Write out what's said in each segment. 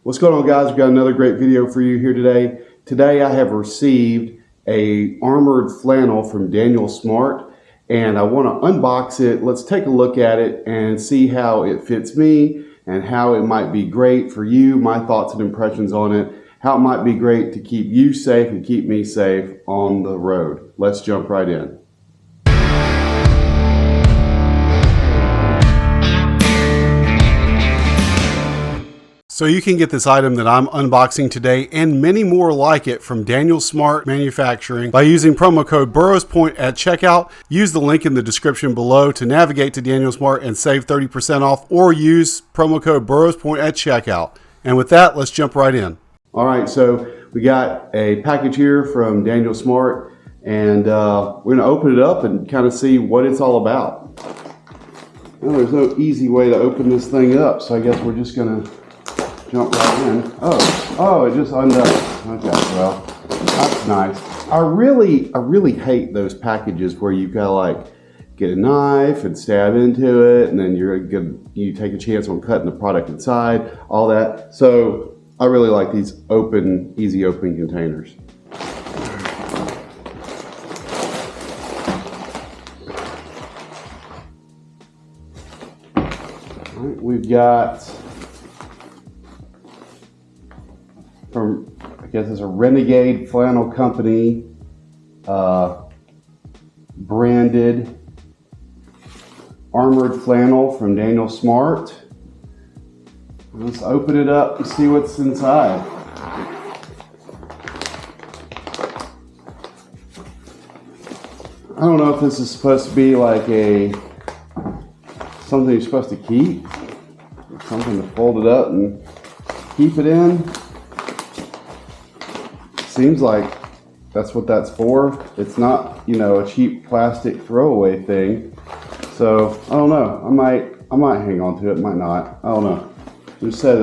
What's going on, guys? We've got another great video for you here today. Today I have received a armored flannel from Daniel Smart, and I want to unbox it. Let's take a look at it and see how it fits me and how it might be great for you, my thoughts and impressions on it, how it might be great to keep you safe and keep me safe on the road. Let's jump right in. So you can get this item that I'm unboxing today and many more like it from Daniel Smart Manufacturing by using promo code Burroughs at checkout. Use the link in the description below to navigate to Daniel Smart and save 30% off, or use promo code Burroughs at checkout. And with that, let's jump right in. All right, so we got a package here from Daniel Smart, and we're going to open it up and kind of see what it's all about. Well, there's no easy way to open this thing up, so I guess we're just going to jump right in. Oh, it just undone. Okay, well, that's nice. I really hate those packages where you gotta like get a knife and stab into it, and then you take a chance on cutting the product inside, all that. So I really like these easy open containers. All right, we've got from, I guess it's a Renegade Flannel Company branded armored flannel from Daniel Smart. Let's open it up and see what's inside. I don't know if this is supposed to be like something you're supposed to keep, or something to fold it up and keep it in. Seems like that's what that's for. It's not, a cheap plastic throwaway thing. So I don't know. I might hang on to it. Might not. I don't know. Just set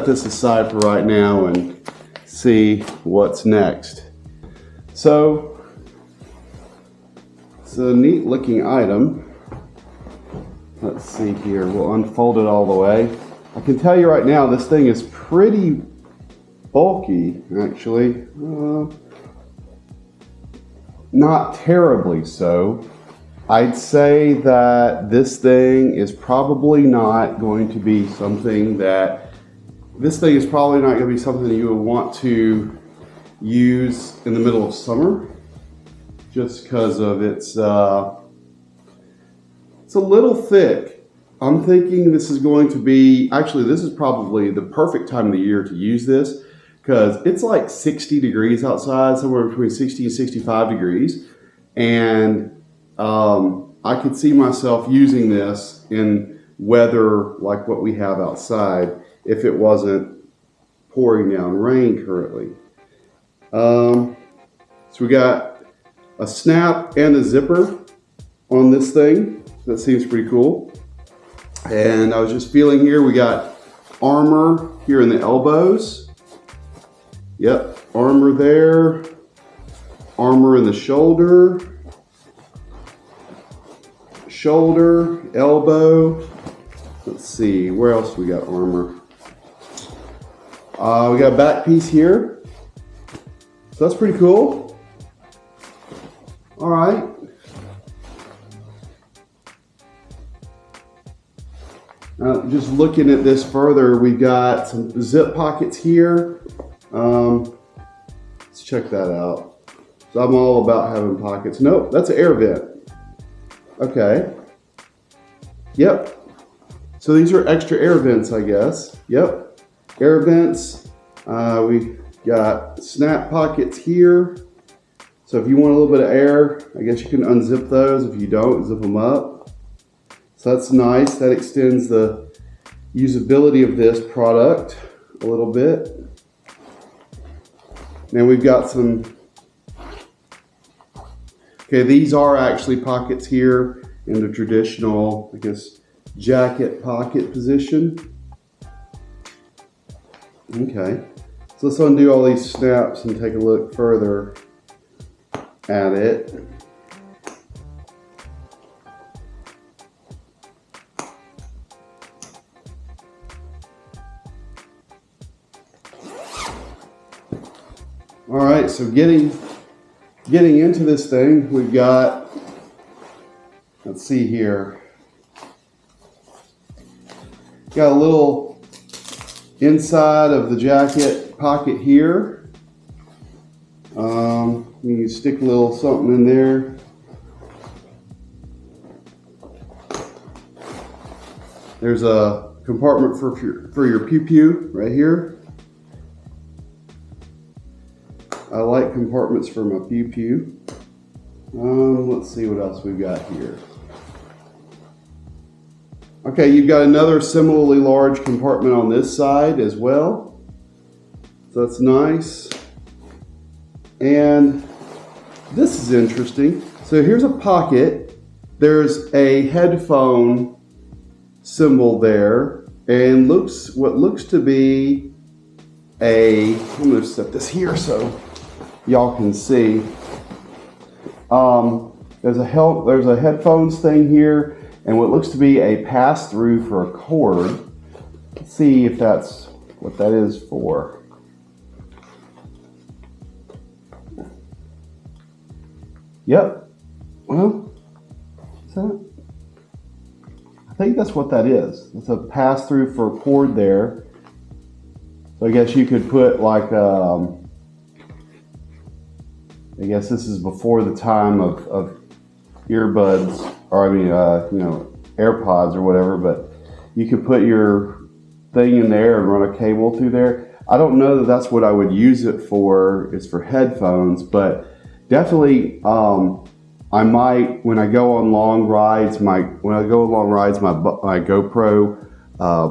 this aside for right now and see what's next. So it's a neat looking item. Let's see here. We'll unfold it all the way. I can tell you right now, this thing is pretty bulky, actually. Not terribly so. I'd say that this thing is probably not going to be something that you would want to use in the middle of summer, just because of it's a little thick. I'm thinking this is probably the perfect time of the year to use this, because it's like 60 degrees outside, somewhere between 60 and 65 degrees. And I could see myself using this in weather like what we have outside if it wasn't pouring down rain currently. So we got a snap and a zipper on this thing. That seems pretty cool. And I was just feeling here, we got armor here in the elbows. Yep, armor there, armor in the shoulder, elbow. Let's see, where else we got armor? We got a back piece here. So that's pretty cool. All right. Just looking at this further, we got some zip pockets here. Let's check that out. So I'm all about having pockets. Nope, that's an air vent. Okay. Yep. So these are extra air vents, I guess. Yep. Air vents. We got snap pockets here. So if you want a little bit of air, I guess you can unzip those. If you don't, zip them up. So that's nice. That extends the usability of this product a little bit. Now we've got these are actually pockets here in the traditional, I guess, jacket pocket position. Okay, so let's undo all these snaps and take a look further at it. All right, so getting into this thing, we've got, let's see here, got a little inside of the jacket pocket here. You can stick a little something in there. There's a compartment for your pew-pew right here. I like compartments for my pew-pew. Let's see what else we've got here. Okay, you've got another similarly large compartment on this side as well. So that's nice. And this is interesting. So here's a pocket. There's a headphone symbol there, and what looks to be I'm going to set this here so y'all can see. There's a headphones thing here, and what looks to be a pass-through for a cord. Let's see if that's what that is for. Yep. Well, is that? I think that's what that is. It's a pass-through for a cord there. So I guess you could put like, I guess this is before the time of earbuds, or I mean, AirPods or whatever, but you could put your thing in there and run a cable through there. I don't know that that's what I would use it for, is for headphones, but definitely, I might, when I go on long rides, my GoPro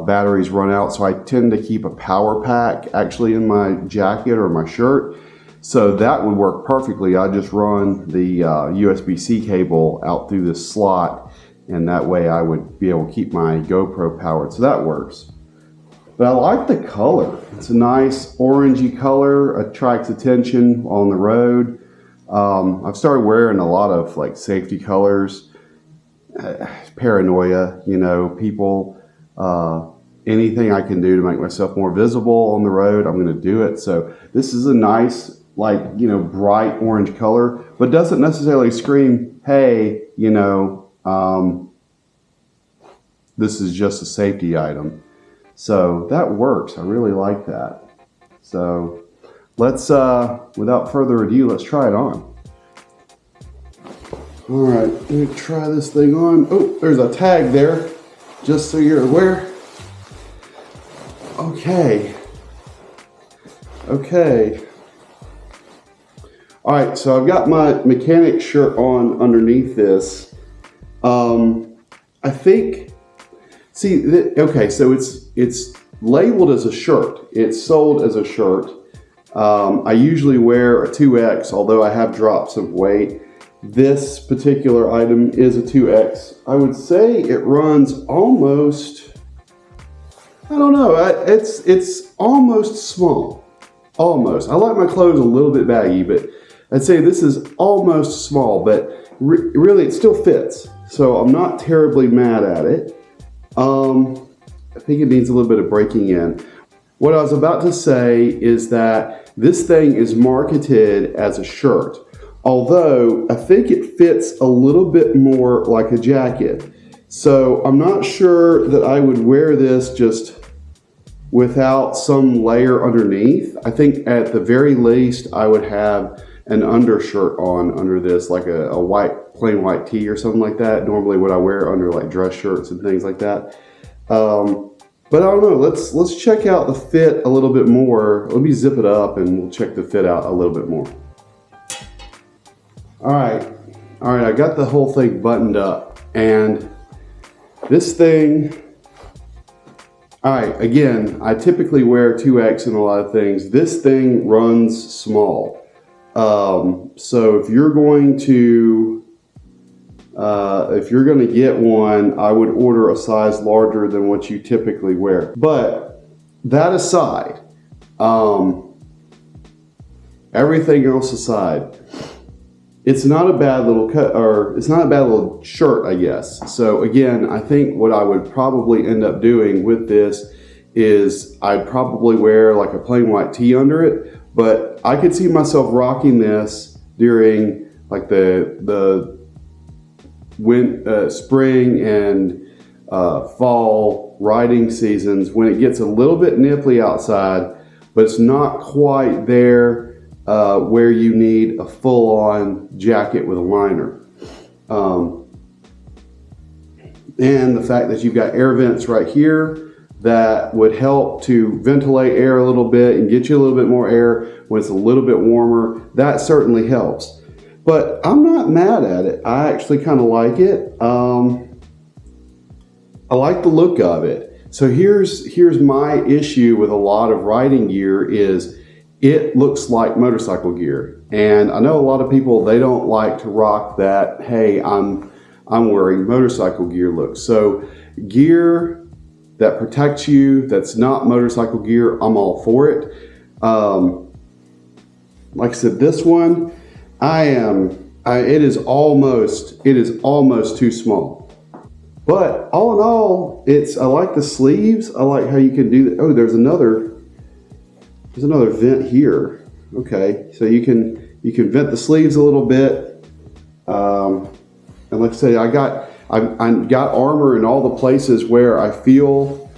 batteries run out, so I tend to keep a power pack actually in my jacket or my shirt. So that would work perfectly. I just run the USB-C cable out through this slot, and that way I would be able to keep my GoPro powered. So that works. But I like the color. It's a nice orangey color, attracts attention on the road. I've started wearing a lot of like safety colors, paranoia, people, anything I can do to make myself more visible on the road, I'm going to do it. So this is a nice, bright orange color, but doesn't necessarily scream, hey, this is just a safety item. So that works. I really like that. So let's, without further ado, let's try it on. All right, let me try this thing on. Oh, there's a tag there, just so you're aware. Okay. All right, so I've got my mechanic shirt on underneath this. I think, okay, so it's labeled as a shirt. It's sold as a shirt. I usually wear a 2X, although I have dropped some weight. This particular item is a 2X. I would say it runs almost, I don't know, it's almost small. Almost. I like my clothes a little bit baggy, but I'd say this is almost small, but really it still fits. So I'm not terribly mad at it. I think it needs a little bit of breaking in. What I was about to say is that this thing is marketed as a shirt, although I think it fits a little bit more like a jacket. So I'm not sure that I would wear this just without some layer underneath. I think at the very least I would have an undershirt on under this, like a plain white tee or something like that. Normally what I wear under like dress shirts and things like that. But I don't know, let's check out the fit a little bit more. Let me zip it up and we'll check the fit out a little bit more. All right, I got the whole thing buttoned up, and this thing, all right, again, I typically wear 2X in a lot of things. This thing runs small. So if you're going to get one, I would order a size larger than what you typically wear. But that aside, everything else aside, it's not a bad little it's not a bad little shirt, I guess. So again, I think what I would probably end up doing with this is I'd probably wear like a plain white tee under it, but I could see myself rocking this during like the spring and fall riding seasons when it gets a little bit nipply outside, but it's not quite there where you need a full-on jacket with a liner. And the fact that you've got air vents right here that would help to ventilate air a little bit and get you a little bit more air when it's a little bit warmer, that certainly helps. But I'm not mad at it. I actually kind of like it. I like the look of it. So here's my issue with a lot of riding gear is it looks like motorcycle gear. And I know a lot of people, they don't like to rock that, hey, I'm wearing motorcycle gear look. So gear that protects you, that's not motorcycle gear, I'm all for it. Like I said, this one, it is almost too small. But all in all, I like the sleeves. I like how you can do that. Oh, there's another vent here. Okay, so you can vent the sleeves a little bit. And like I say, I got armor in all the places where I feel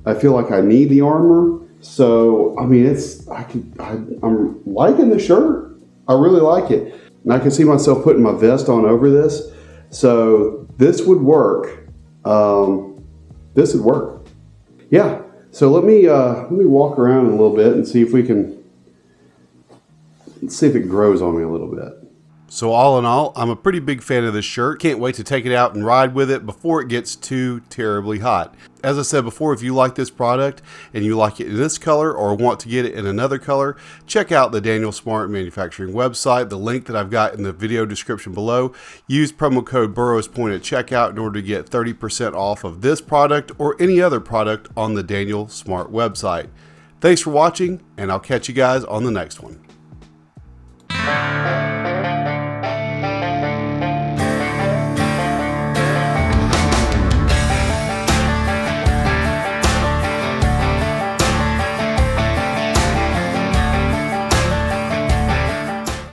like I need the armor. So I mean, I'm liking the shirt. I really like it, and I can see myself putting my vest on over this. So this would work. This would work. Yeah. So let me walk around a little bit and see if it grows on me a little bit. So all in all, I'm a pretty big fan of this shirt. Can't wait to take it out and ride with it before it gets too terribly hot. As I said before, if you like this product and you like it in this color or want to get it in another color, check out the Daniel Smart Manufacturing website, the link that I've got in the video description below. Use promo code Burroughs Point at checkout in order to get 30% off of this product or any other product on the Daniel Smart website. Thanks for watching, and I'll catch you guys on the next one.